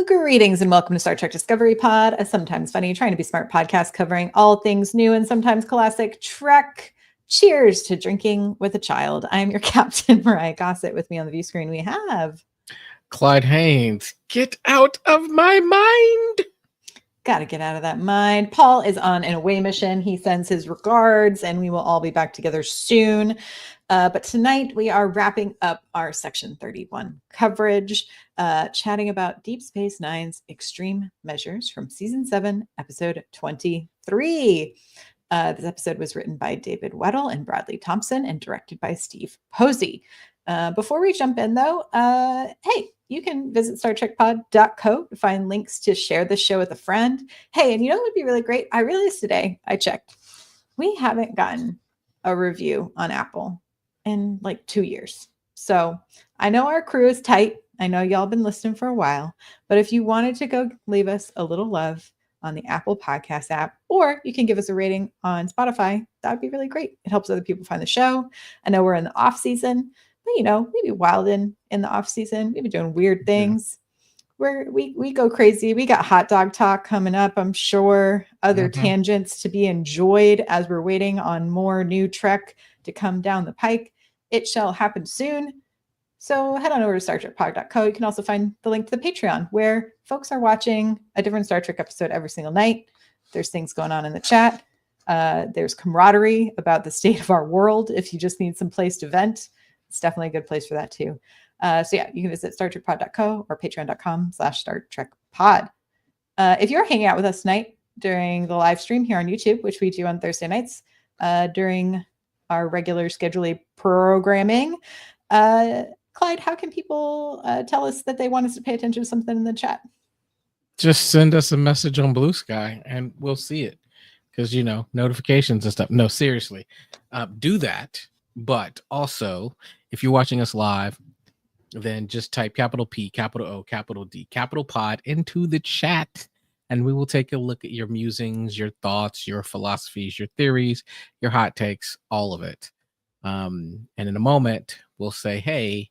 Greetings and welcome to Star Trek Discovery Pod, a sometimes funny, trying to be smart podcast covering all things new and sometimes classic Trek. Cheers to drinking with a child. I'm your captain, Mariah Gossett. With me on the view screen, we have Clyde Haynes. Get out of my mind. Got to get out of that mind. Paul is on an away mission. He sends his regards, and we will all be back together soon. But tonight we are wrapping up our Section 31 coverage, chatting about Deep Space Nine's extreme measures from Season 7, Episode 23. This episode was written by David Weddle and Bradley Thompson and directed by Steve Posey. Before we jump in, though, hey, you can visit StarTrekPod.co to find links to share this show with a friend. Hey, and you know what would be really great? I realized today, I checked, we haven't gotten a review on Apple in like 2 years. So I know our crew is tight. I know y'all been listening for a while, but if you wanted to go leave us a little love on the Apple Podcast app, or you can give us a rating on Spotify, that would be really great. It helps other people find the show. I know we're in the off season, but you know, maybe wilding in the off season, maybe doing weird things. We go crazy. We got hot dog talk coming up, I'm sure. Other tangents to be enjoyed as we're waiting on more new Trek to come down the pike. It shall happen soon. So head on over to StarTrekPod.co. You can also find the link to the Patreon, where folks are watching a different Star Trek episode every single night. There's things going on in the chat. There's camaraderie about the state of our world. If you just need some place to vent, it's definitely a good place for that too. So yeah, you can visit StarTrekPod.co or Patreon.com/StarTrekPod. If you're hanging out with us tonight during the live stream here on YouTube, which we do on Thursday nights during our regular scheduled programming, Clyde, how can people tell us that they want us to pay attention to something in the chat? Just send us a message on Blue Sky and we'll see it. Because, you know, notifications and stuff. No, seriously. Do that. But also, if you're watching us live, then just type capital P, capital O, capital D, capital pod into the chat. And we will take a look at your musings, your thoughts, your philosophies, your theories, your hot takes, all of it. And in a moment, we'll say, hey,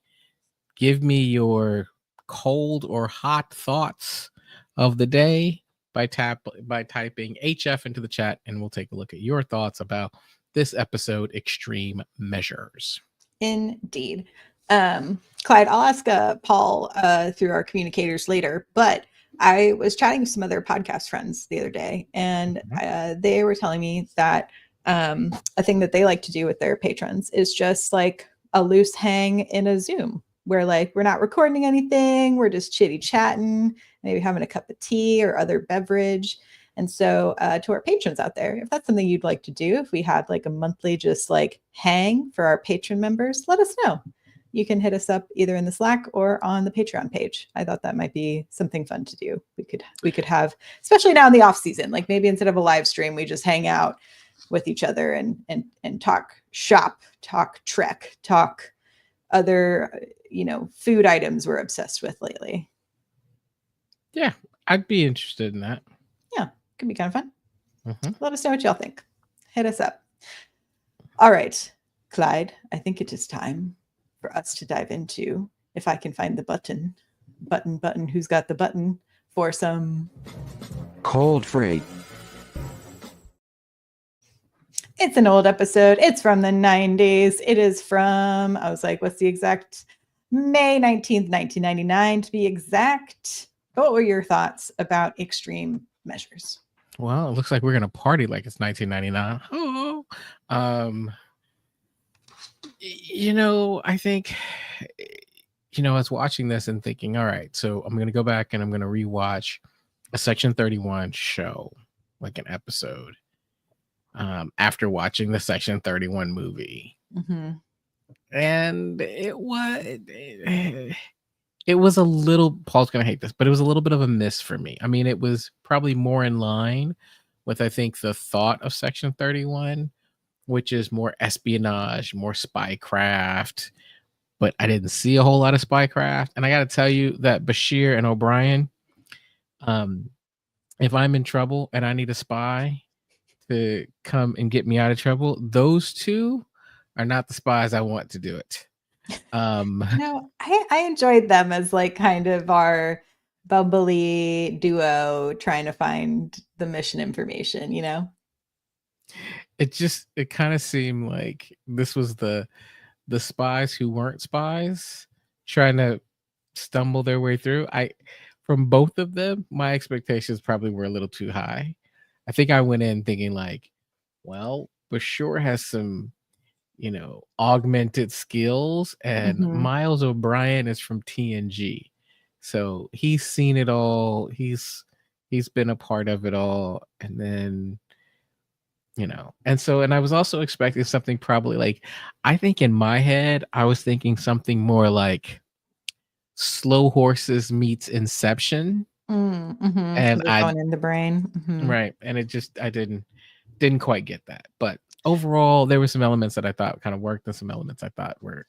give me your cold or hot thoughts of the day by typing HF into the chat, and we'll take a look at your thoughts about this episode, Extreme Measures. Indeed. Clyde, I'll ask Paul through our communicators later, but I was chatting with some other podcast friends the other day, and they were telling me that a thing that they like to do with their patrons is just like a loose hang in a Zoom, where like we're not recording anything, we're just chitty chatting, maybe having a cup of tea or other beverage. And so to our patrons out there, if that's something you'd like to do, if we had like a monthly just like hang for our patron members, let us know. You can hit us up either in the Slack or on the Patreon page. I thought that might be something fun to do. We could have, especially now in the off season, like maybe instead of a live stream, we just hang out with each other and talk shop, talk Trek, talk other, you know, food items we're obsessed with lately. Yeah, I'd be interested in that. Yeah, could be kind of fun. Let us know what y'all think. Hit us up. All right, Clyde, I think it is time for us to dive into, if I can find the button, who's got the button for some Cold Freight. It's an old episode. It's from the 90s. It is from, I was like, what's the exact? May 19th, 1999 to be exact. What were your thoughts about Extreme Measures? Well, it looks like we're going to party like it's 1999. Oh, you know, I think, you know, I was watching this and thinking, all right, so I'm going to go back and I'm going to rewatch a Section 31 show, like an episode, after watching the Section 31 movie. And it was a little, Paul's going to hate this, but it was a little bit of a miss for me. I mean, it was probably more in line with, I think, the thought of Section 31, which is more espionage, more spycraft, but I didn't see a whole lot of spycraft. And I got to tell you that Bashir and O'Brien, if I'm in trouble and I need a spy to come and get me out of trouble, those two are not the spies I want to do it. No, I enjoyed them as like kind of our bumbly duo trying to find the mission information, you know? It kind of seemed like this was the spies who weren't spies trying to stumble their way through. I From both of them, my expectations probably were a little too high. I think I went in thinking like, well, Bashir has some, augmented skills, and Mhm. Miles O'Brien is from TNG. So he's seen it all. He's been a part of it all. And then, and I was also expecting something probably like, I think in my head, I was thinking something more like Slow Horses meets Inception. Mhm. And They're going in the brain. Mhm. right. And I didn't quite get that. But overall, there were some elements that I thought kind of worked, and some elements I thought were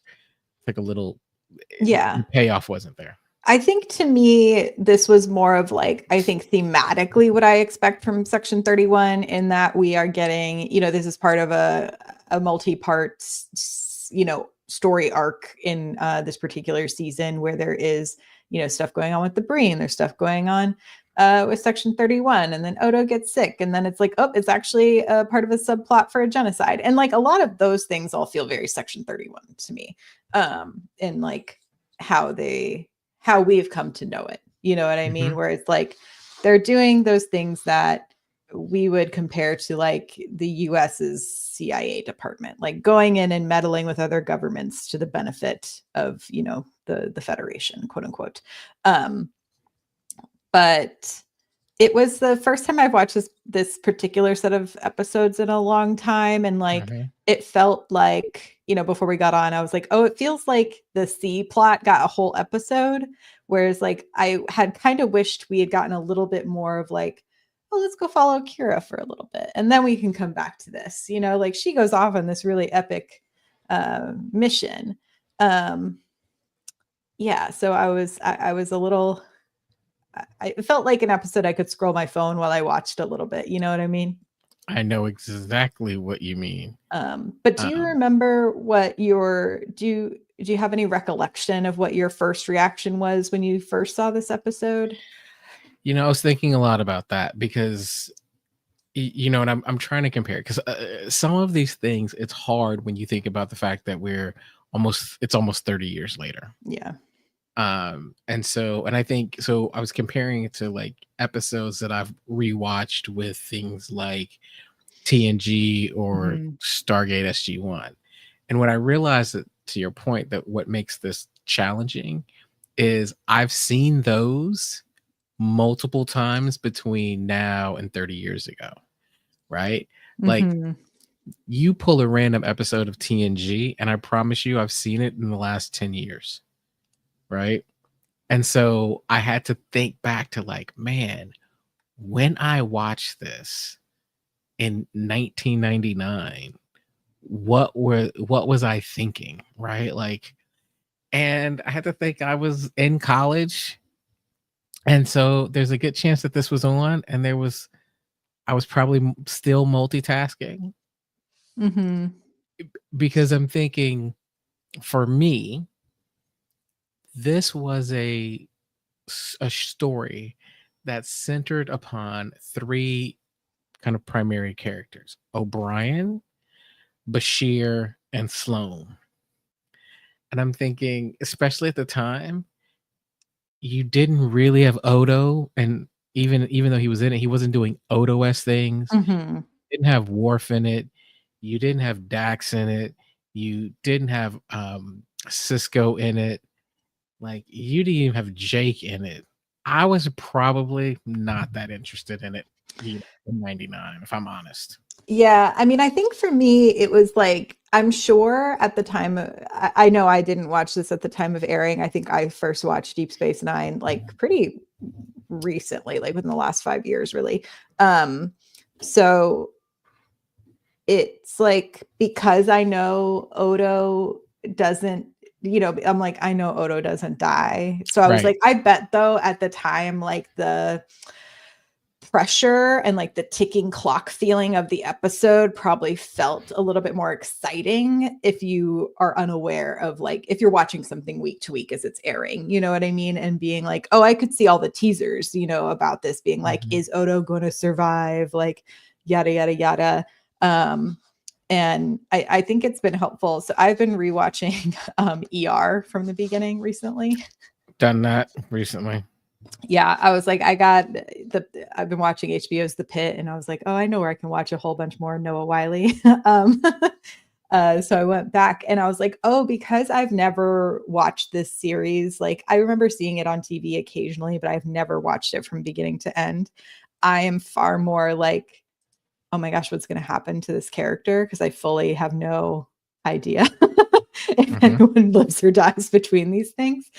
like a little, Yeah. the payoff wasn't there. I think to me, this was more of like, I think thematically what I expect from Section 31, in that we are getting, this is part of a multi-part, story arc in this particular season, where there is, stuff going on with the Breen, there's stuff going on with Section 31, and then Odo gets sick, and then it's like, oh, it's actually a part of a subplot for a genocide. And like a lot of those things all feel very Section 31 to me. And like how we've come to know it. You know what I mean? Mhm. Where it's like they're doing those things that we would compare to like the US's CIA department, like going in and meddling with other governments to the benefit of, the Federation, quote unquote. But it was the first time I've watched this particular set of episodes in a long time, and like Mhm. it felt like, before we got on, I was like, oh, it feels like the C plot got a whole episode, whereas like I had kind of wished we had gotten a little bit more of like, oh, let's go follow Kira for a little bit, and then we can come back to this. Like she goes off on this really epic mission. Um, yeah, so I was a little. I it felt like an episode I could scroll my phone while I watched a little bit. You know what I mean? I know exactly what you mean. But do you Um, remember what your do you have any recollection of what your first reaction was when you first saw this episode? I was thinking a lot about that because and I'm trying to compare, because some of these things, it's hard when you think about the fact that it's almost 30 years later. Yeah. And I think so I was comparing it to like episodes that I've rewatched with things like TNG or Mhm. Stargate SG-1. And when I realized that, to your point, that what makes this challenging is I've seen those multiple times between now and 30 years ago, right? Like, Mhm. you pull a random episode of TNG and I promise you I've seen it in the last 10 years, right? And so I had to think back to like, man, when I watched this in 1999, what was I thinking, right? Like, and I had to think I was in college, and so there's a good chance that this was on, and I was probably still multitasking, Mhm. because I'm thinking, for me, this was a story that centered upon three kind of primary characters: O'Brien, Bashir, and Sloan. And I'm thinking, especially at the time, you didn't really have Odo, and even though he was in it, he wasn't doing Odo-esque things. Mhm. Didn't have Worf in it. You didn't have Dax in it. You didn't have Cisco in it. Like, you didn't even have Jake in it. I was probably not that interested in it, in '99, if I'm honest. Yeah, I mean, I think for me, it was like, I'm sure at the time, I know I didn't watch this at the time of airing. I think I first watched Deep Space Nine like pretty recently, like within the last 5 years, really. Um, so it's like, because I know Odo doesn't, I'm like, I know Odo doesn't die. So I was Right. like, I bet though at the time, like pressure and like the ticking clock feeling of the episode probably felt a little bit more exciting if you are unaware of, like, if you're watching something week to week as it's airing, you know what I mean? And being like, oh, I could see all the teasers, you know, about this being like, is Odo going to survive? Like, yada, yada, yada. And I think it's been helpful. So I've been rewatching ER from the beginning recently. Done that recently. Yeah, I was like, I've been watching HBO's The Pit, and I was like, oh, I know where I can watch a whole bunch more Noah Wiley. So I went back and I was like, oh, because I've never watched this series, like I remember seeing it on TV occasionally, but I've never watched it from beginning to end. I am far more like, oh my gosh, what's going to happen to this character? Because I fully have no idea if anyone lives or dies between these things.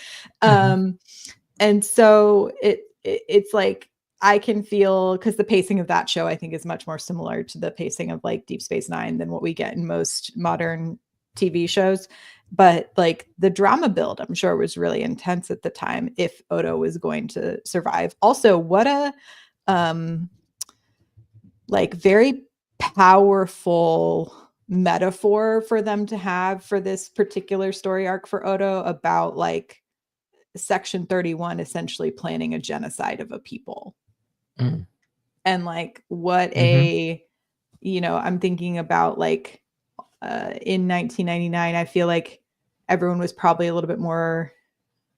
And so it's like I can feel, because the pacing of that show I think is much more similar to the pacing of like Deep Space Nine than what we get in most modern TV shows. But like the drama build, I'm sure was really intense at the time if Odo was going to survive. Also, what a like very powerful metaphor for them to have for this particular story arc for Odo about like Section 31 essentially planning a genocide of a people. And like what a, you know, I'm thinking about like in 1999, I feel like everyone was probably a little bit more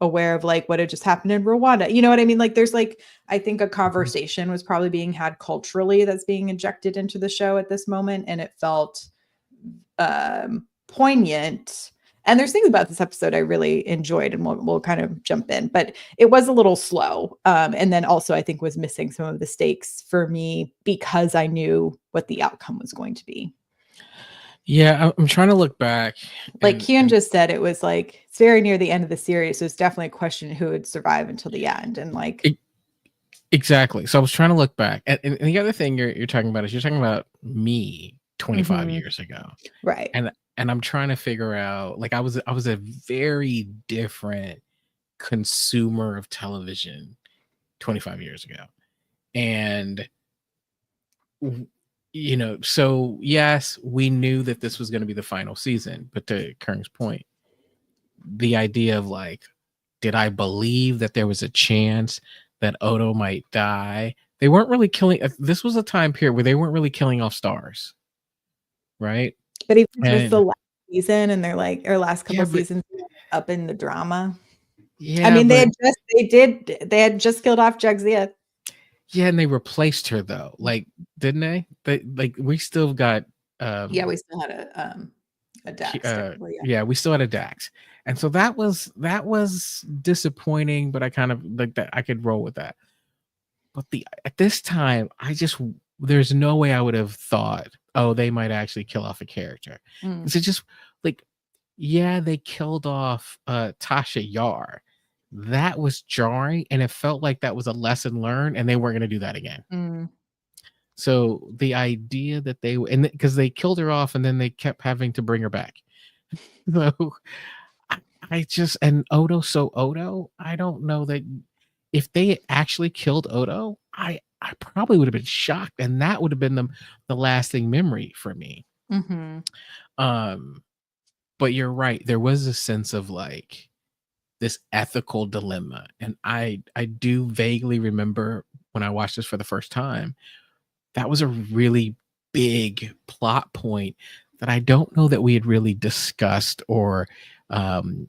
aware of like what had just happened in Rwanda. You know what I mean? Like there's like, I think a conversation was probably being had culturally that's being injected into the show at this moment. And it felt poignant. And there's things about this episode I really enjoyed, and we'll kind of jump in, but it was a little slow. And then also I think was missing some of the stakes for me because I knew what the outcome was going to be. Yeah, I'm trying to look back. Like Kian just said, it was like it's very near the end of the series, so it's definitely a question who would survive until the end. And like exactly. So I was trying to look back, and the other thing you're talking about is you're talking about me 25 years ago, right? And I'm trying to figure out, like I was a very different consumer of television 25 years ago, and you know, so yes, we knew that this was going to be the final season, but to Kern's point, the idea of like, did I believe that there was a chance that Odo might die? They weren't really killing. This was a time period where they weren't really killing off stars, right? But even just the last season, and they're like, or last couple seasons up in the drama. Yeah, I mean, they had just killed off Jagzia. Yeah, and they replaced her though. Like, didn't they? Like we still got yeah, we still had a Dax. Yeah, we still had a Dax. And so that was disappointing, but I kind of like that I could roll with that. But at this time, there's no way I would have thought, oh, they might actually kill off a character. It's just like, yeah, they killed off Tasha Yar. That was jarring, and it felt like that was a lesson learned, and they weren't going to do that again. So the idea that because they killed her off, and then they kept having to bring her back. So and Odo, I don't know that if they actually killed Odo, I probably would have been shocked, and that would have been the lasting memory for me. But you're right, there was a sense of like this ethical dilemma, and I do vaguely remember when I watched this for the first time, that was a really big plot point that I don't know that we had really discussed or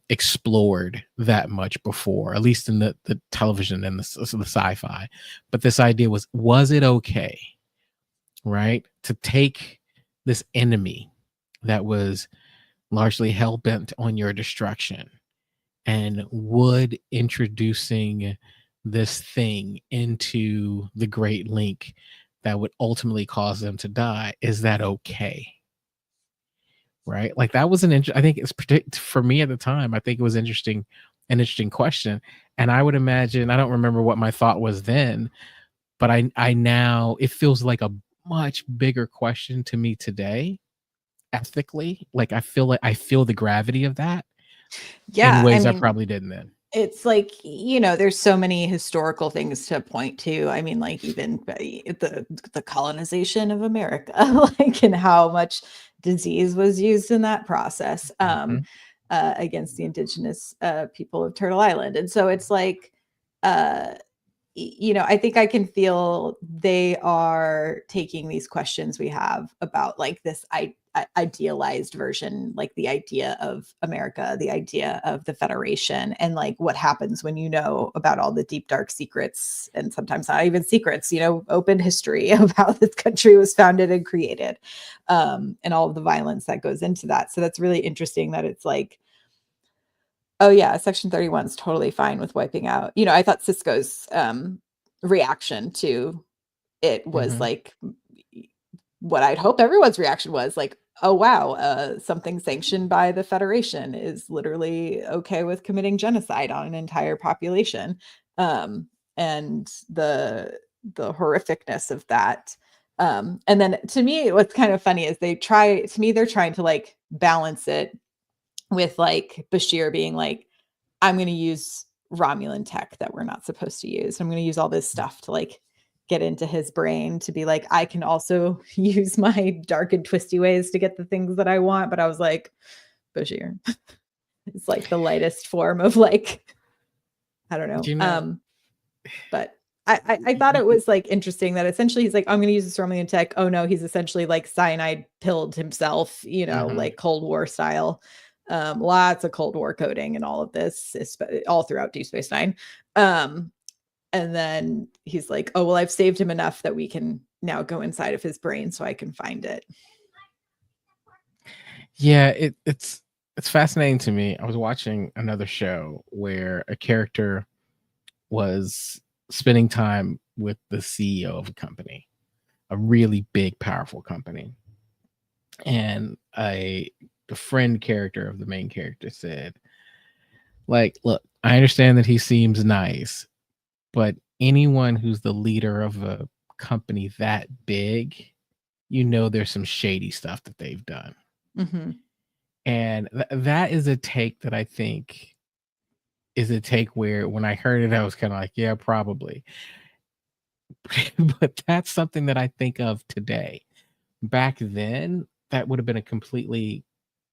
explored that much before, at least in the television and the sci-fi. But this idea was it okay, right, to take this enemy that was largely hell-bent on your destruction, and would introducing this thing into the Great Link that would ultimately cause them to die, is that okay? Right? Like that was I think it's for me at the time, I think it was an interesting question. And I would imagine, I don't remember what my thought was then, but I now, it feels like a much bigger question to me today, ethically. Like I feel the gravity of that in ways I probably didn't then. it's like, there's so many historical things to point to. I mean, like even the colonization of America, like, and how much disease was used in that process Mhm. against the indigenous people of Turtle Island. And so it's like, uh, I think I can feel they are taking these questions we have about like this idealized version, like the idea of America, the idea of the Federation, and like what happens when you know about all the deep, dark secrets, and sometimes not even secrets, open history of how this country was founded and created, and all of the violence that goes into that. So that's really interesting that it's like, oh yeah, Section 31 is totally fine with wiping out. I thought Cisco's reaction to it was Mhm. like what I'd hope everyone's reaction was like, oh wow, something sanctioned by the Federation is literally okay with committing genocide on an entire population. And the horrificness of that. And then to me, what's kind of funny is they're trying to like balance it with like Bashir being like, I'm going to use Romulan tech that we're not supposed to use. I'm going to use all this stuff to like get into his brain to be like, I can also use my dark and twisty ways to get the things that I want. But I was like, Bashir, it's like the lightest form of like, I don't know. You know, But I thought it was like interesting that essentially he's like, I'm going to use this Romulan tech. Oh no, he's essentially like cyanide pilled himself, Mhm. like Cold War style. Lots of Cold War coding and all of this, all throughout Deep Space Nine. And then he's like, oh, well, I've saved him enough that we can now go inside of his brain so I can find it. Yeah, it's fascinating to me. I was watching another show where a character was spending time with the CEO of a company, a really big, powerful company. And the friend character of the main character said, like, look, I understand that he seems nice, but anyone who's the leader of a company that big, there's some shady stuff that they've done. Mm-hmm. And that is a take that I think is a take where when I heard it, I was kind of like, yeah, probably. But that's something that I think of today. Back then, that would have been a completely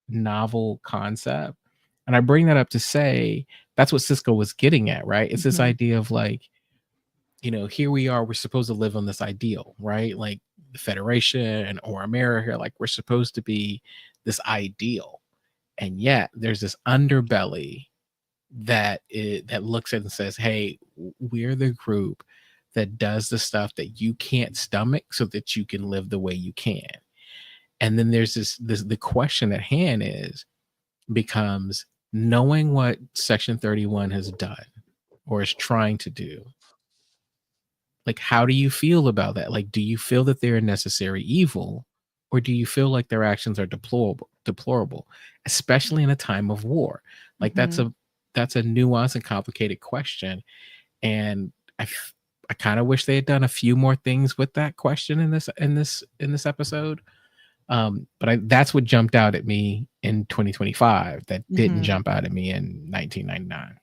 novel concept. And I bring that up to say that's what Cisco was getting at, right? It's this Mm-hmm. idea of like, here we are, we're supposed to live on this ideal, right? Like the Federation or America, like we're supposed to be this ideal. And yet there's this underbelly that looks at and says, hey, we're the group that does the stuff that you can't stomach so that you can live the way you can. And then there's this the question at hand becomes knowing what Section 31 has done or is trying to do. Like, how do you feel about that? Like, do you feel that they're a necessary evil, or do you feel like their actions are deplorable, especially in a time of war? Like, that's Mm-hmm. a nuanced and complicated question, and I kind of wish they had done a few more things with that question in this episode. That's what jumped out at me in 2025 that didn't Mm-hmm. jump out at me in 1999.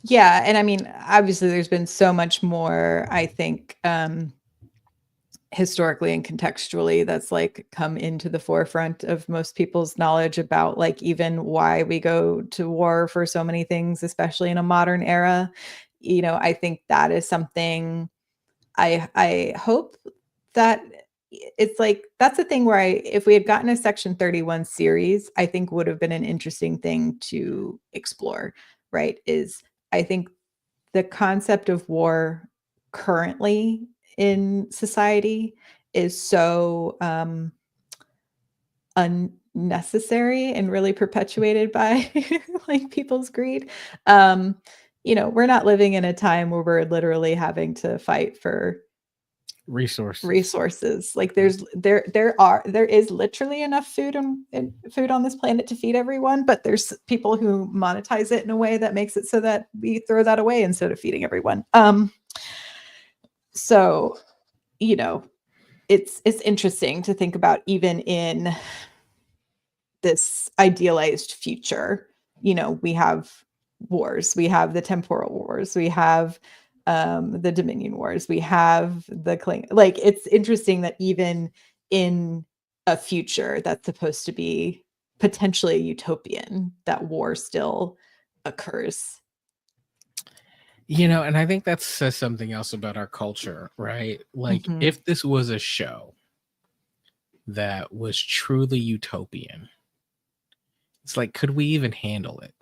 Yeah, and I mean, obviously there's been so much more, I think, historically and contextually that's like come into the forefront of most people's knowledge about like even why we go to war for so many things, especially in a modern era. I think that is something I hope that it's like that's the thing where if we had gotten a Section 31 series, I think would have been an interesting thing to explore, right? Is I think the concept of war currently in society is so unnecessary and really perpetuated by like people's greed. We're not living in a time where we're literally having to fight for Resources. resources. Like there is literally enough and food on this planet to feed everyone, but there's people who monetize it in a way that makes it so that we throw that away instead of feeding everyone. So it's interesting to think about even in this idealized future. We have wars. We have the temporal wars. We have the Dominion Wars. We have the like. It's interesting that even in a future that's supposed to be potentially utopian, that war still occurs. And I think that says something else about our culture, right? Like, Mhm. if this was a show that was truly utopian, it's like, could we even handle it?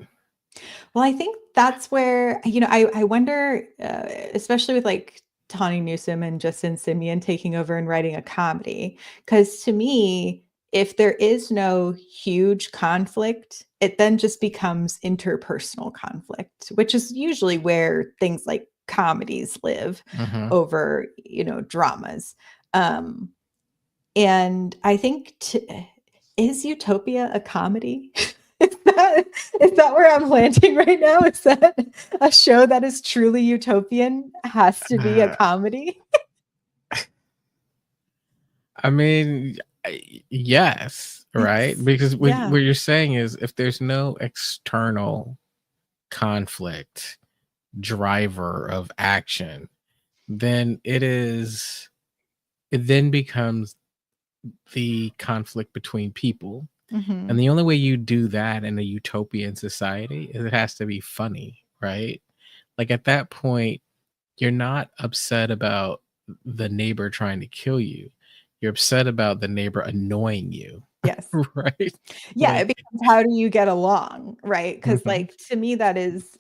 Well, I think that's where, I wonder, especially with like Tawny Newsome and Justin Simeon taking over and writing a comedy. Because to me, if there is no huge conflict, it then just becomes interpersonal conflict, which is usually where things like comedies live Mhm. over, dramas. Um, and I think is Utopia a comedy? Is that where I'm landing right now? Is that a show that is truly utopian has to be a Uh, comedy? I mean, yes, right? Because Yeah. what you're saying is, if there's no external conflict driver of action, then it then becomes the conflict between people. And Mhm. the only way you do that in a utopian society is it has to be funny, right? Like, at that point, you're not upset about the neighbor trying to kill you. You're upset about the neighbor annoying you, Yes. right? Yeah, it Like, becomes how do you get along, right? Because mhm. like to me that is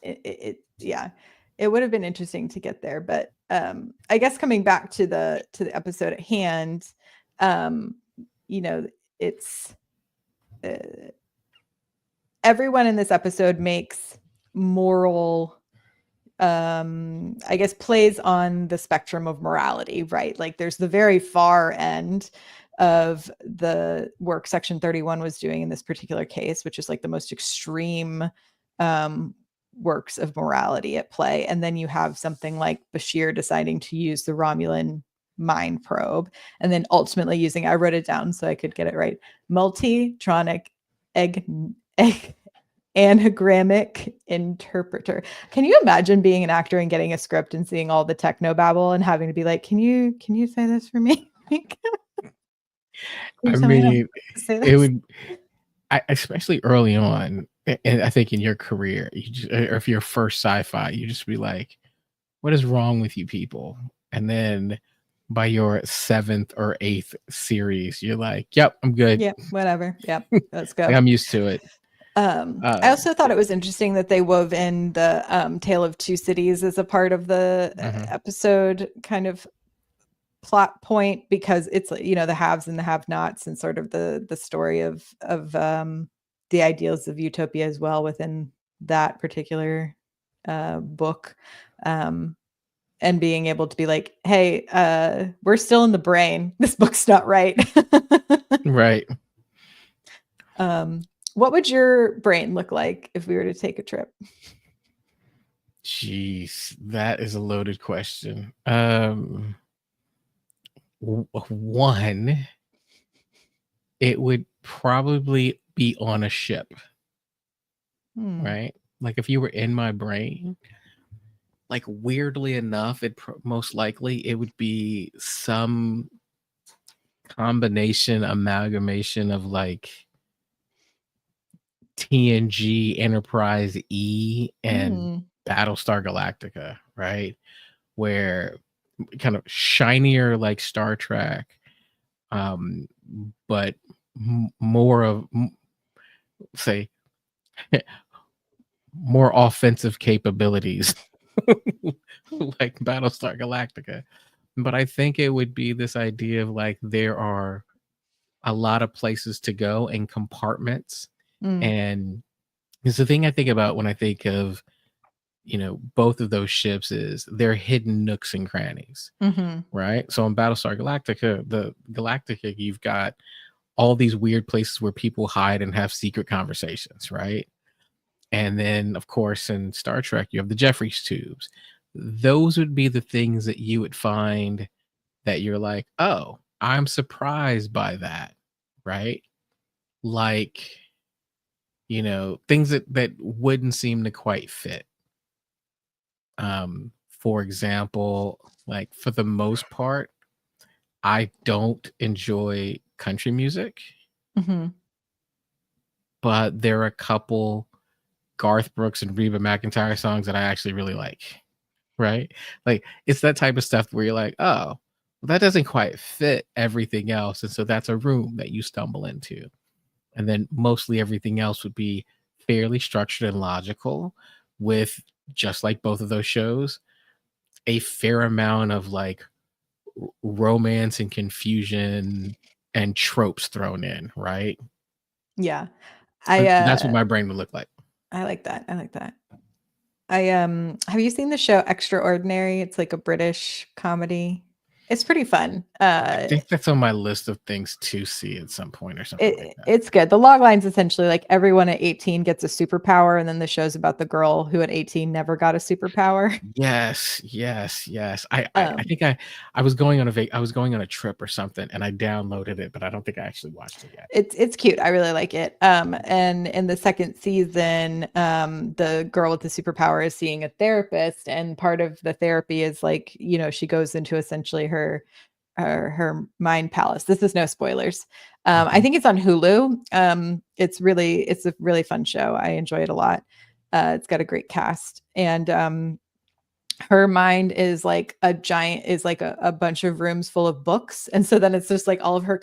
yeah, it would have been interesting to get there, but I guess coming back to the episode at hand, um, you know, it's uh, everyone in this episode makes moral I guess plays on the spectrum of morality, right? Like there's the very far end of the work section 31 was doing in this particular case, which is like the most extreme um works of morality at play. And then you have something like Bashir deciding to use the Romulan mind probe and then ultimately using, I wrote it down so I could get it right, multitronic egg, egg anagrammic interpreter. Can you imagine being an actor and getting a script and seeing all the techno babble and having to be like, can you say this for me? Can you I tell me how mean, to say it this? would, especially early on, and I think in your career, or if you're first sci-fi, you just be like, "What is wrong with you people?" And then by your seventh or eighth series, you're like, "Yep, I'm good. Yeah, whatever. Yep, let's Like, go. I'm used to it." I Um, also thought it was interesting that they wove in the Tale of Two Cities as a part of the mhm. episode kind of plot point because it's the haves and the have-nots and sort of the story of the ideals of utopia as well within that particular book, um and being able to be like, hey, we're still in the brain, this book's not right. Right. um what would your brain look like if we were to take a trip? Jeez, that is a loaded question. One, it would probably be on a ship, Hmm. right? Like, if you were in my brain, like, weirdly enough, most likely it would be some combination amalgamation of like TNG Enterprise E and Hmm. Battlestar Galactica, right? Where kind of shinier like Star Trek, um, but more of say more offensive capabilities like Battlestar Galactica. But I think it would be this idea of like there are a lot of places to go and compartments. Mm. And it's the thing I think about when I think of, both of those ships is their hidden nooks and crannies, Hmm. right? So in Battlestar Galactica, you've got all these weird places where people hide and have secret conversations, right? And then, of course, in Star Trek, you have the Jeffries tubes. Those would be the things that you would find that you're like, oh, I'm surprised by that, right? Like, things that wouldn't seem to quite fit. For example, like for the most part, I don't enjoy country music, Mhm. but there are a couple Garth Brooks and Reba McEntire songs that I actually really like. Right? Like it's that type of stuff where you're like, oh, well, that doesn't quite fit everything else. And so that's a room that you stumble into. And then mostly everything else would be fairly structured and logical with, just like both of those shows, a fair amount of like romance and confusion and tropes thrown in, right? Yeah. That's what my brain would look like. I like that. I like that. Have you seen the show Extraordinary? It's like a British comedy. It's pretty fun. I think that's on my list of things to see at some point or something like that. It's good. The log line's essentially like everyone at 18 gets a superpower, and then the show's about the girl who at 18 never got a superpower. Yes. I think I was going on I was going on a trip or something, and I downloaded it, but I don't think I actually watched it yet. It's cute. I really like it. And in the second season, the girl with the superpower is seeing a therapist, and part of the therapy is like, she goes into essentially her mind palace. This is no spoilers. I think it's on Hulu. It's a really fun show. I enjoy it a lot. It's got a great cast, and her mind is like a bunch of rooms full of books, and so then it's just like all of her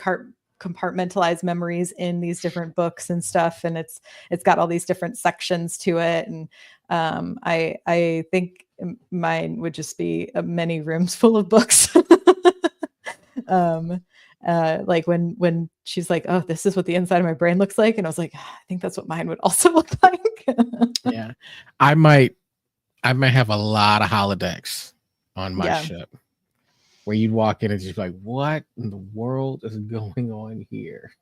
compartmentalized memories in these different books and stuff, and it's got all these different sections to it, and I think mine would just be many rooms full of books. Like when she's like, oh, this is what the inside of my brain looks like, and I was like, I think that's what mine would also look like. Yeah, I might have a lot of holodecks on my ship where you'd walk in and just be like, what in the world is going on here?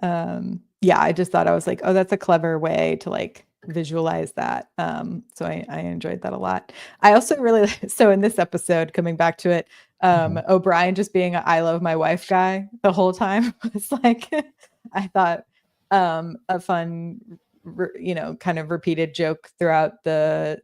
Yeah, I just thought, I was like, oh, that's a clever way to like visualize that. So I enjoyed that a lot. I also really, so in this episode, coming back to it, O'Brien just being a I love my wife guy the whole time was like, I thought a fun, kind of repeated joke throughout the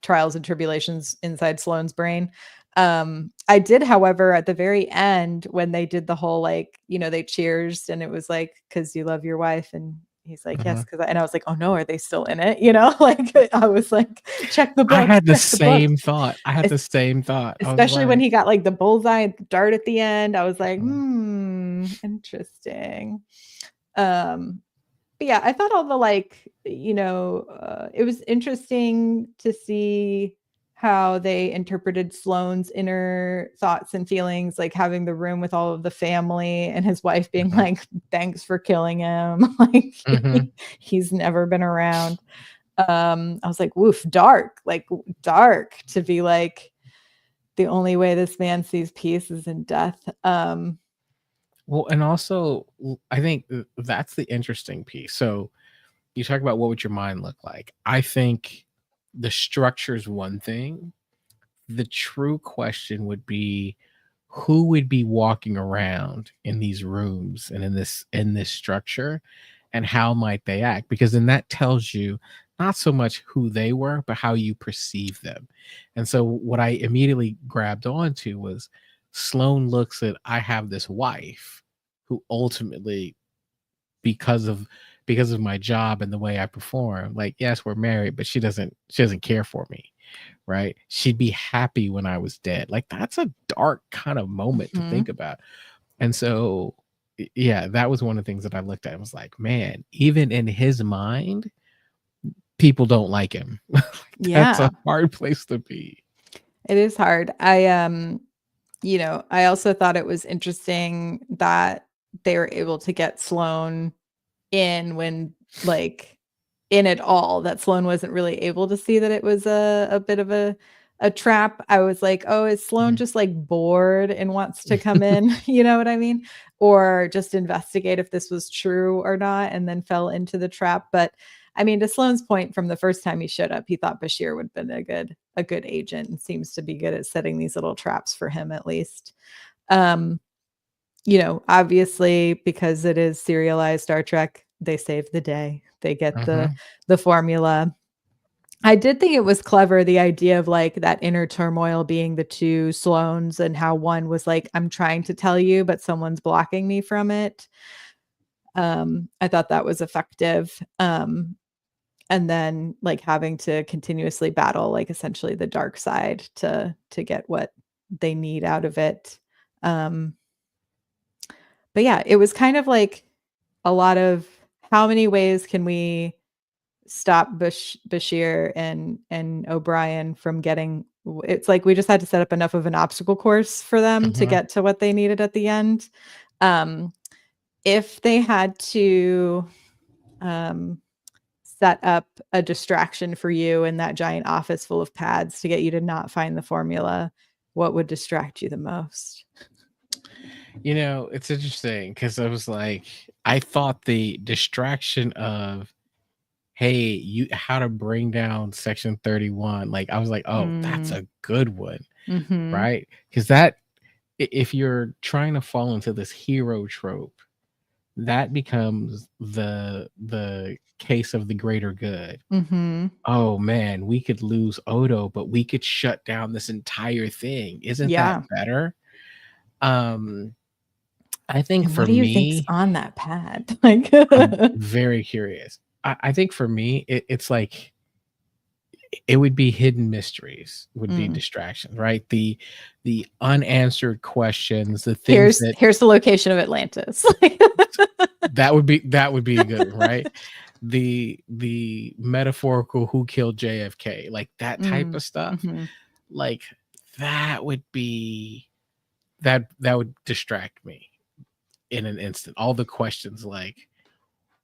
trials and tribulations inside Sloane's brain. I did, however, at the very end, when they did the whole, like, they cheers, and it was like, because you love your wife, and he's like, yes, because and I was like, oh no, are they still in it? Like, I was like, check the book. I had the same thought. Especially when he got like the bullseye dart at the end. I was like, interesting. But yeah, I thought all the like, it was interesting to see how they interpreted Sloane's inner thoughts and feelings, like having the room with all of the family and his wife being like, thanks for killing him. Like he's never been around. I was like, woof, dark to be like, the only way this man sees peace is in death. Well, and also I think that's the interesting piece. So you talk about what would your mind look like. I think the structure is one thing. The true question would be, who would be walking around in these rooms and in this structure, and how might they act? Because then that tells you not so much who they were, but how you perceive them. And so what I immediately grabbed onto was, Sloane looks at, I have this wife who ultimately, because of my job and the way I perform, like, yes, we're married, but she doesn't care for me, right? She'd be happy when I was dead. Like, that's a dark kind of moment to think about. And so yeah, that was one of the things that I looked at and was like, man, even in his mind, people don't like him. That's a hard place to be. It is hard. I also thought it was interesting that they were able to get Sloane in when, like, in it all, that Sloane wasn't really able to see that it was a bit of a trap. I was like, oh, is Sloane just like bored and wants to come in? You know what I mean? Or just investigate if this was true or not, and then fell into the trap. But I mean, to Sloane's point, from the first time he showed up, he thought Bashir would have been a good agent, and seems to be good at setting these little traps for him, at least. Obviously, because it is serialized Star Trek, they save the day. They get Mhm. the formula. I did think it was clever, the idea of like that inner turmoil being the two Sloanes and how one was like, I'm trying to tell you, but someone's blocking me from it. I thought that was effective. And then like having to continuously battle like essentially the dark side to get what they need out of it. Um, but yeah, it was kind of like a lot of how many ways can we stop Bashir and O'Brien from getting. It's like we just had to set up enough of an obstacle course for them to Mhm. get to what they needed at the end. Um, if they had to um, set up a distraction for you in that giant office full of pads to get you to not find the formula, what would distract you the most? You know, it's interesting because I was like, I thought the distraction of, hey, you how to bring down Section 31. Like, I was like, oh, that's Mm, a good one, mhm. right? Because that, if you're trying to fall into this hero trope, that becomes the case of the greater good. Mhm. Oh man, we could lose Odo, but we could shut down this entire thing. Isn't that Yeah. better? Um, I think And for what do you think's me, on that pad? Like I'm very curious. I think for me, it's like it would be hidden mysteries would be Mm. distractions, right? The unanswered questions, the things that Here's the location of Atlantis. that would be a good one, right? The metaphorical who killed JFK, like that type Mm, of stuff, mhm. like that would be that would distract me in an instant. All the questions like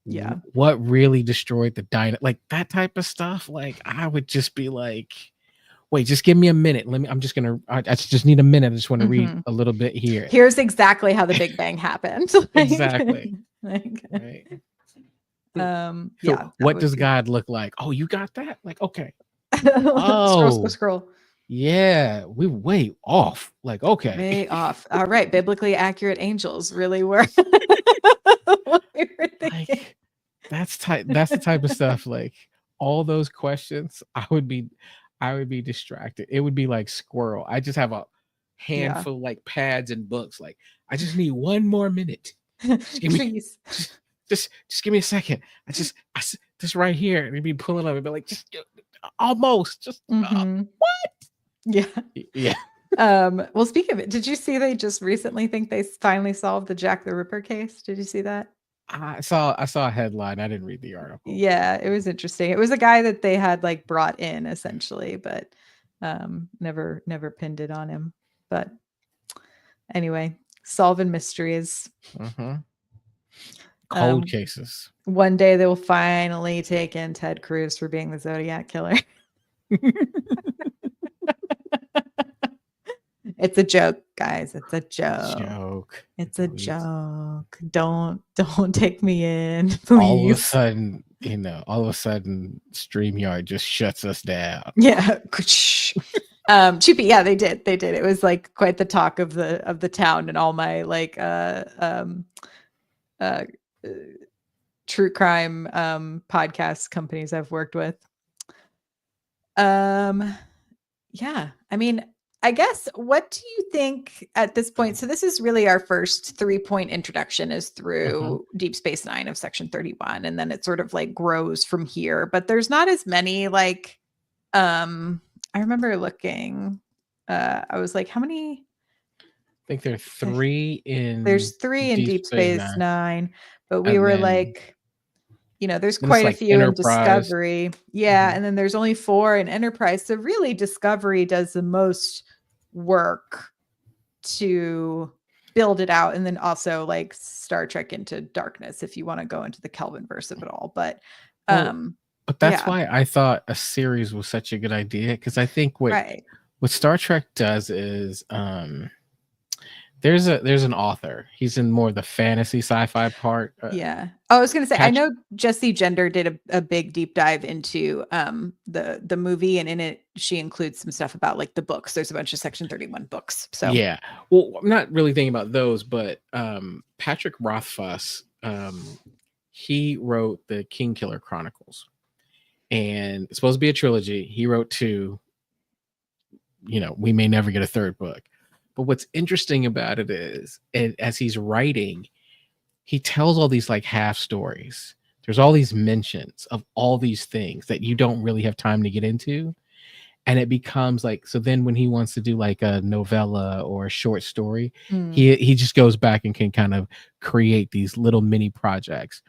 Yeah. what really destroyed the like that type of stuff, like I would just be like, wait, just give me a minute, I just need a minute, I just want to read Mhm. a little bit here. Here's exactly how the Big Bang happened. Exactly, Like, right. Hmm. yeah, So that what would does be God look like? Oh, you got that? Like, okay. scroll, scroll, Oh, scroll. yeah, we way off. Like, okay. Way off. All right, biblically accurate angels really were what we were thinking. Like that's the type of stuff, like all those questions, I would be distracted. It would be like squirrel. I just have a Yeah. handful like pads and books. Like, I just need one more minute. Just give me Please. just give me a second. Just right here. And he'd be pulling up and be like, just almost. Just Mhm. Yeah. yeah. Well, speaking of it, did you see they just recently think they finally solved the Jack the Ripper case? Did you see that? I saw a headline. I didn't read the article. Yeah, it was interesting. It was a guy that they had like brought in essentially, but never pinned it on him. But anyway, solving mysteries. Mhm. Cold Um cases. one day they will finally take in Ted Cruz for being the Zodiac killer. It's a joke, guys. It's a joke. Joke. It's a Please. joke. Don't take me in, All of a please. sudden, StreamYard just shuts us down. Yeah. Chupi, yeah, they did. They did. It was like quite the talk of the town and all my like uh, uh true crime podcast companies I've worked with. Um yeah, I mean, I guess what do you think at this point? So this is really our first 3-point introduction is Mhm. through Deep Space Nine of Section 31, and then it sort of like grows from here. But there's not as many like I remember looking, I was like, how many? I think there are 3 in There's 3 in Deep Deep Space Space Nine, Nine, but we and were then like, there's it's quite a like few in Enterprise. Discovery. Yeah, Mhm. and then there's only 4 in Enterprise. So really Discovery does the most work to build it out, and then also like Star Trek Into Darkness if you want to go into the Kelvin verse of it all. But Well, but that's yeah, why I thought a series was such a good idea, because I think right. what Star Trek does is there's an author. He's in more the fantasy sci-fi part. Yeah. Oh, I was gonna say, I Patrick, know Jessie Gender did a big deep dive into the movie, and in it she includes some stuff about like the books. There's a bunch of Section 31 books. So yeah. Well, I'm not really thinking about those, but Patrick Rothfuss, he wrote the King Killer Chronicles, and it's supposed to be a trilogy. He wrote two. We may never get a third book. But what's interesting about it is, and as he's writing, he tells all these like half stories. There's all these mentions of all these things that you don't really have time to get into. And it becomes like, so then when he wants to do like a novella or a short story, Mm. he just goes back and can kind of create these little mini projects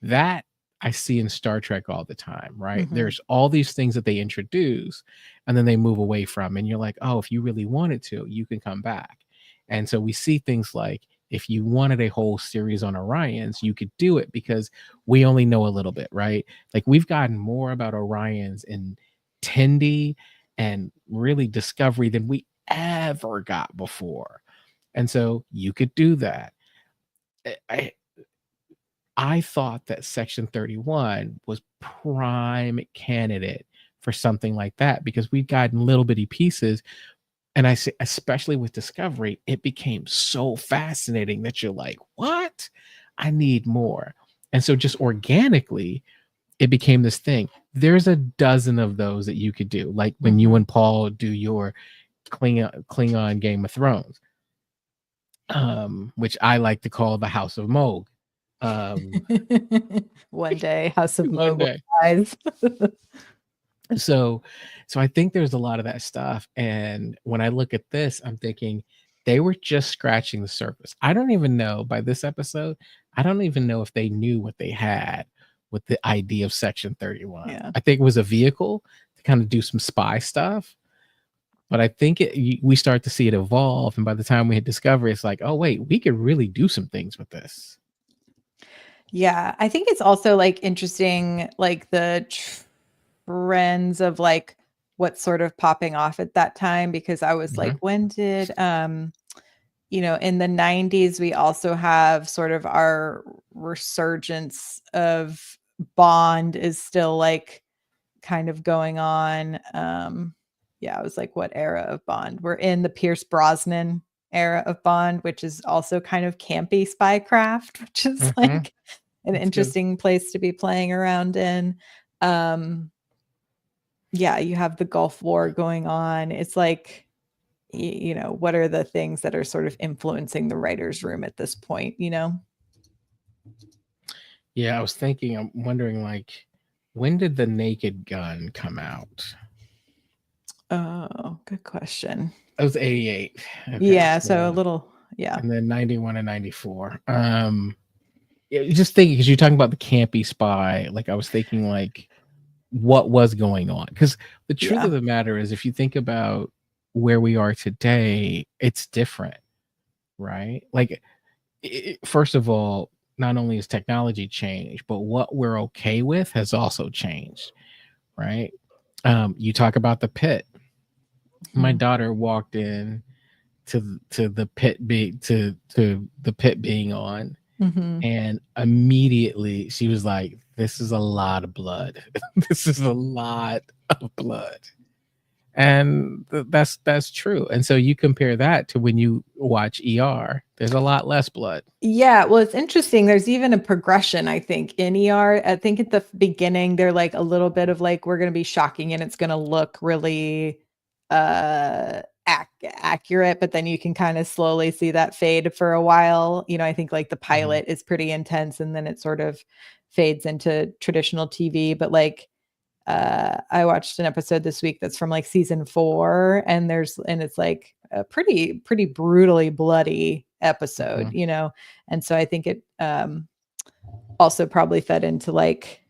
that I see in Star Trek all the time, right? Mhm. There's all these things that they introduce and then they move away from, and you're like, oh, if you really wanted to, you can come back. And so we see things like, if you wanted a whole series on Orions, you could do it because we only know a little bit, right? Like we've gotten more about Orions in Tendi and really Discovery than we ever got before. And so you could do that. I thought that Section 31 was prime candidate for something like that because we've gotten little bitty pieces. And I say, especially with Discovery, it became so fascinating that you're like, what? I need more. And so just organically, it became this thing. There's a dozen of those that you could do, like when you and Paul do your Klingon Game of Thrones, which I like to call the House of Moog. One day, House of One Mogul day. eyes. So I think there's a lot of that stuff. And when I look at this, I'm thinking they were just scratching the surface. I don't even know by this episode, I don't even know if they knew what they had with the idea of Section 31. Yeah. I think it was a vehicle to kind of do some spy stuff. But I think we start to see it evolve. And by the time we hit Discovery, it's like, oh, wait, we could really do some things with this. Yeah. I think it's also like interesting, like the trends of like what's sort of popping off at that time, because I was like, when did, in the 90s, we also have sort of our resurgence of Bond is still like kind of going on. I was like, what era of Bond? We're in the Pierce Brosnan era of Bond, which is also kind of campy spycraft, which is like an interesting place to be playing around in. You have the Gulf War going on. It's like, what are the things that are sort of influencing the writer's room at this point, Yeah, I was thinking, I'm wondering, like, when did the Naked Gun come out? Oh, good question. It was 88. Okay, yeah, so a little, and then 91 and 94. Just thinking, because you're talking about the campy spy, like I was thinking, like, what was going on? Because the truth of the matter is, if you think about where we are today, it's different, right? Like, first of all, not only has technology changed, but what we're okay with has also changed, right? You talk about the pit. My daughter walked in to the pit the pit being on, and immediately she was like, "This is a lot of blood. This is a lot of blood." And that's true. And so you compare that to when you watch ER, there's a lot less blood. Yeah, well, it's interesting. There's even a progression, I think, in ER. I think at the beginning, they're like a little bit of like, we're going to be shocking and it's going to look really accurate, but then you can kind of slowly see that fade for a while. I think like the pilot is pretty intense and then it sort of fades into traditional TV. But like, I watched an episode this week that's from like season 4, and it's like a pretty brutally bloody episode, and so I think it also probably fed into like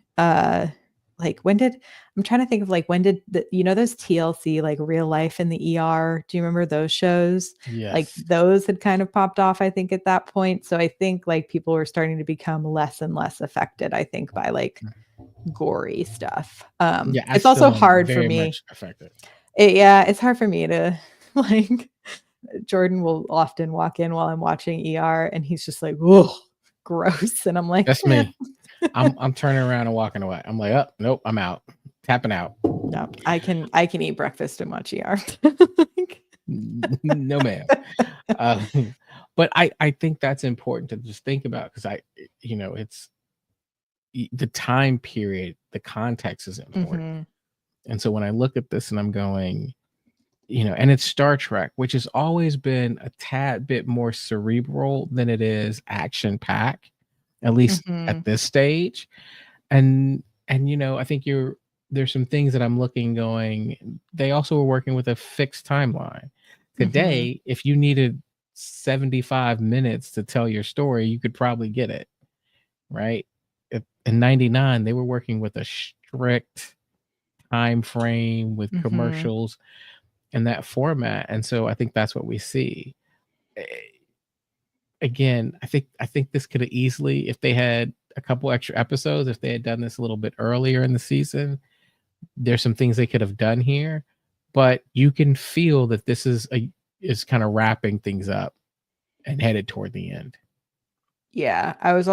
when did I'm trying to think of like when did those TLC like Real Life in the ER, do you remember those shows? Yes. Like those had kind of popped off, I think, at that point. So I think like people were starting to become less and less affected, I think, by like gory stuff. It's also hard for me. It's hard for me to like, Jordan will often walk in while I'm watching ER and he's just like, whoa, gross. And I'm like, that's me. I'm turning around and walking away. I'm like, oh, nope, I'm out. Tapping out. No, I can eat breakfast and watch ER. No, ma'am. But I think that's important to just think about, because it's the time period, the context is important. And so when I look at this and I'm going, and it's Star Trek, which has always been a tad bit more cerebral than it is action packed, at least at this stage. And I think there's some things that I'm looking going, they also were working with a fixed timeline. Today, if you needed 75 minutes to tell your story, you could probably get it, right? In 99, they were working with a strict time frame with commercials and that format. And so I think that's what we see. Again, I think this could have easily, if they had a couple extra episodes, if they had done this a little bit earlier in the season, there's some things they could have done here. But you can feel that this is kind of wrapping things up and headed toward the end. Yeah, I was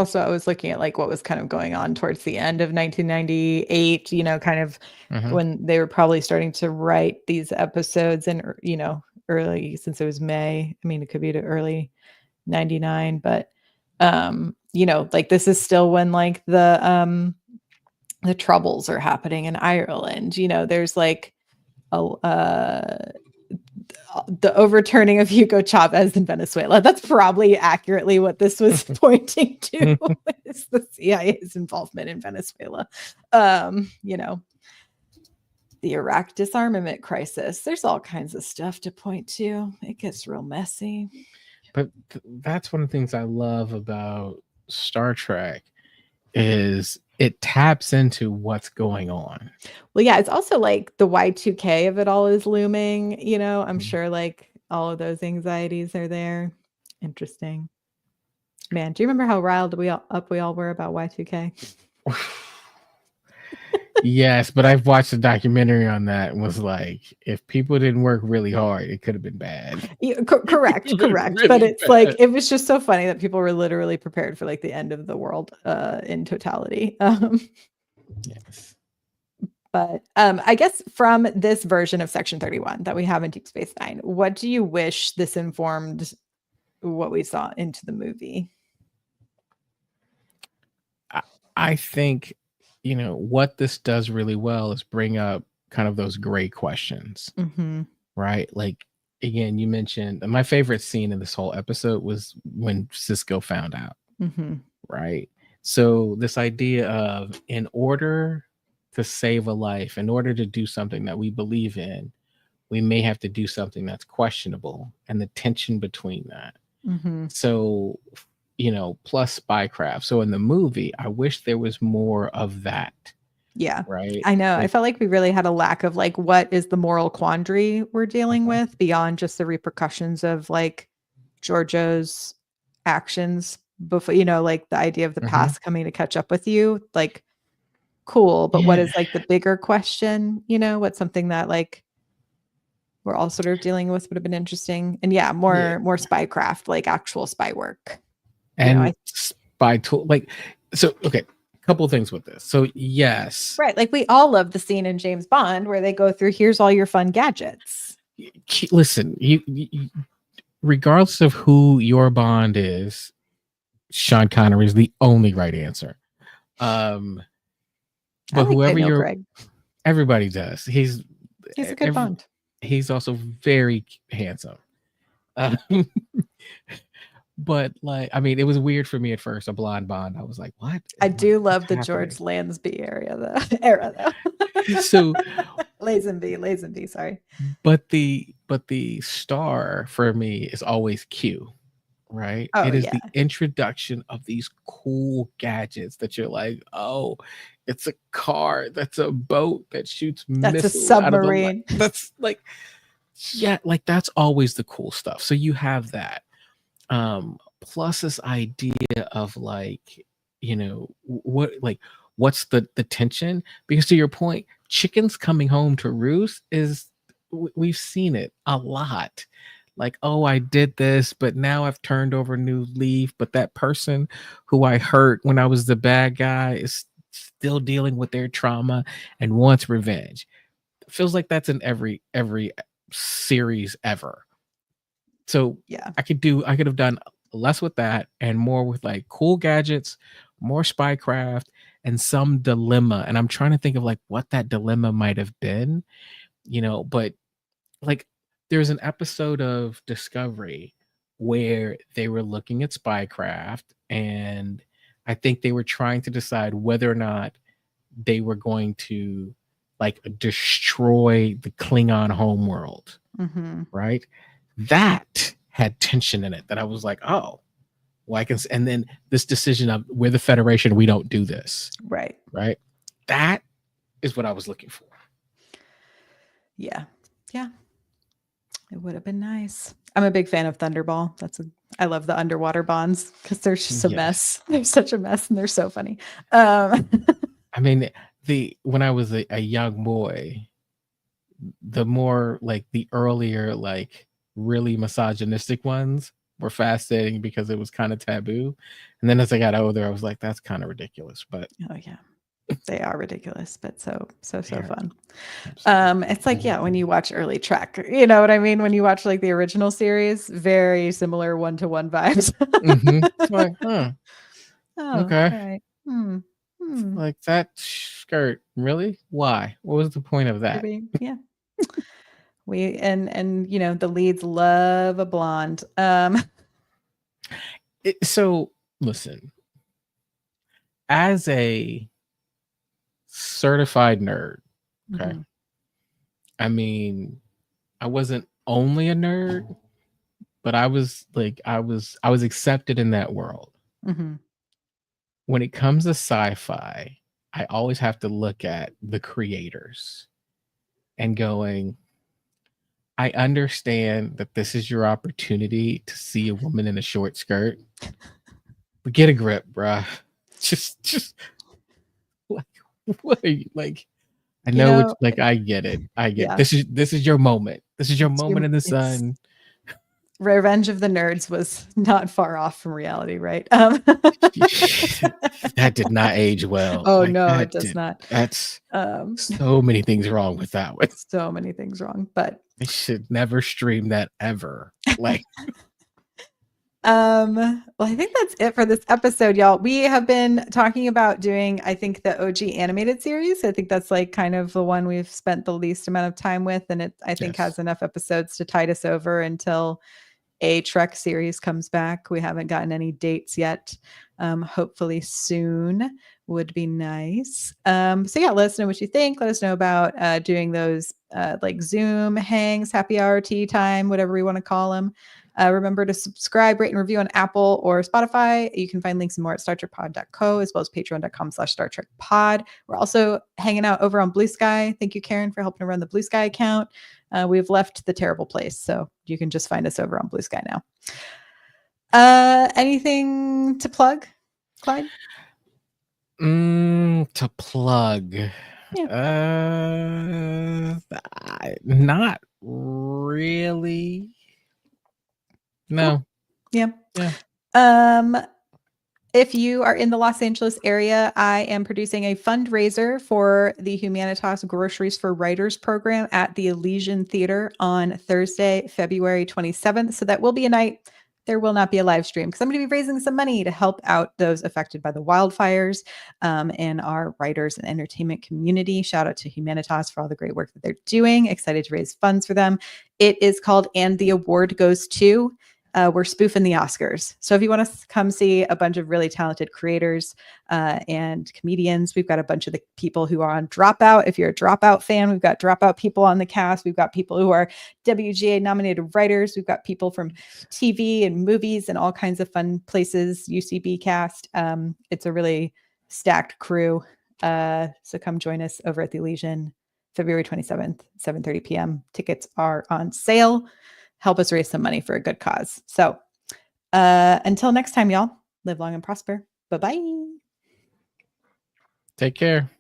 looking at like what was kind of going on towards the end of 1998, kind of when they were probably starting to write these episodes and, early, since it was May. I mean, it could be to early 99, but, like this is still when like the troubles are happening in Ireland. There's like the overturning of Hugo Chavez in Venezuela. That's probably accurately what this was pointing to, is the CIA's involvement in Venezuela. The Iraq disarmament crisis. There's all kinds of stuff to point to. It gets real messy. But that's one of the things I love about Star Trek is it taps into what's going on. Well, yeah, it's also like the Y2K of it all is looming, I'm sure like all of those anxieties are there. Interesting. Man, do you remember how riled we all were about Y2K? Yes, but I've watched a documentary on that and was like, if people didn't work really hard, it could have been bad. Yeah, correct. Really but it's bad. Like, it was just so funny that people were literally prepared for like the end of the world in totality. Yes. But I guess from this version of Section 31 that we have in Deep Space Nine, what do you wish this informed what we saw into the movie? I think, what this does really well is bring up kind of those gray questions, right? Like, again, you mentioned my favorite scene in this whole episode was when Cisco found out, right? So this idea of, in order to save a life, in order to do something that we believe in, we may have to do something that's questionable, and the tension between that. So, plus spycraft. So in the movie, I wish there was more of that. Yeah. Right. I know. I felt like we really had a lack of like, what is the moral quandary we're dealing with beyond just the repercussions of like Giorgio's actions before, like the idea of the past coming to catch up with you. Like, cool. But what is like the bigger question? What's something that like we're all sort of dealing with would have been interesting. And more spycraft, like actual spy work. And spy tool, like, so, okay. Couple of things with this. So yes, right, like we all love the scene in James Bond where they go through, here's all your fun gadgets. Listen, you regardless of who your Bond is, Sean Connery is the only right answer. But like whoever everybody does. He's a good Bond. He's also very handsome. But like, I mean, it was weird for me at first, a blonde Bond. I was like, what? I do love the George Lazenby era though. So Lazenby, sorry. But the star for me is always Q, right? It is the introduction of these cool gadgets that you're like, oh, it's a car, that's a boat that shoots missiles. That's a submarine. That's like, like that's always the cool stuff. So you have that. Plus this idea of like, what's the tension? Because to your point, chickens coming home to roost is, we've seen it a lot. Like, oh, I did this, but now I've turned over a new leaf. But that person who I hurt when I was the bad guy is still dealing with their trauma and wants revenge. It feels like that's in every series ever. So I could have done less with that and more with like cool gadgets, more spycraft, and some dilemma. And I'm trying to think of like what that dilemma might have been, but like there's an episode of Discovery where they were looking at spycraft, and I think they were trying to decide whether or not they were going to like destroy the Klingon homeworld, right? That had tension in it that I was like, oh, well, I can. And then this decision of we're the Federation, we don't do this, Right. That is what I was looking for. Yeah. It would have been nice. I'm a big fan of Thunderball. I love the underwater bonds because they're just a mess. They're such a mess and they're so funny. I mean, when I was a young boy, the more like the earlier, like really misogynistic ones were fascinating because it was kind of taboo. And then as I got older, I was like, that's kind of ridiculous. But oh yeah, they are ridiculous, but so fun. Absolutely. It's like, when you watch early Trek, you know what I mean? When you watch like the original series, very similar 1-to-1 vibes. It's like, huh. Oh, okay. Right. Like that skirt, really? Why? What was the point of that? Yeah. We and the leads love a blonde. So listen, as a certified nerd, okay. I mean, I wasn't only a nerd, but I was accepted in that world. When it comes to sci-fi, I always have to look at the creators and going, I understand that this is your opportunity to see a woman in a short skirt, but get a grip, bruh. Just like, what are you like? I know it's like, I get it. This is your moment. This is your moment in the sun. Revenge of the Nerds was not far off from reality, right? That did not age well. Oh no, it does not. That's so many things wrong with that one. So many things wrong, but I should never stream that ever. Like, well, I think that's it for this episode, y'all. We have been talking about doing, I think, the OG animated series. I think that's like kind of the one we've spent the least amount of time with, and it I think has enough episodes to tide us over until a Trek series comes back. We haven't gotten any dates yet. Hopefully soon would be nice. So yeah, let us know what you think. Let us know about doing those like Zoom hangs, happy hour, tea time, whatever we want to call them. Remember to subscribe, rate, and review on Apple or Spotify. You can find links and more at StarTrekPod.co as well as patreon.com/StarTrekPod. We're also hanging out over on Blue Sky. Thank you, Karen, for helping to run the Blue Sky account. We've left the terrible place, so you can just find us over on Blue Sky now. Anything to plug, Clyde? To plug. Not really. No. Cool. Yeah. If you are in the Los Angeles area, I am producing a fundraiser for the Humanitas Groceries for Writers program at the Elysian Theater on Thursday, February 27th. So that will be a night. There will not be a live stream because I'm going to be raising some money to help out those affected by the wildfires in our writers and entertainment community. Shout out to Humanitas for all the great work that they're doing. Excited to raise funds for them. It is called And the Award Goes To. We're spoofing the Oscars. So if you want to come see a bunch of really talented creators and comedians, we've got a bunch of the people who are on Dropout. If you're a Dropout fan, we've got Dropout people on the cast. We've got people who are WGA nominated writers. We've got people from TV and movies and all kinds of fun places, UCB cast. It's a really stacked crew. So come join us over at the Elysian, February 27th, 7:30 p.m. Tickets are on sale. Help us raise some money for a good cause. So until next time, y'all, live long and prosper. Bye-bye. Take care.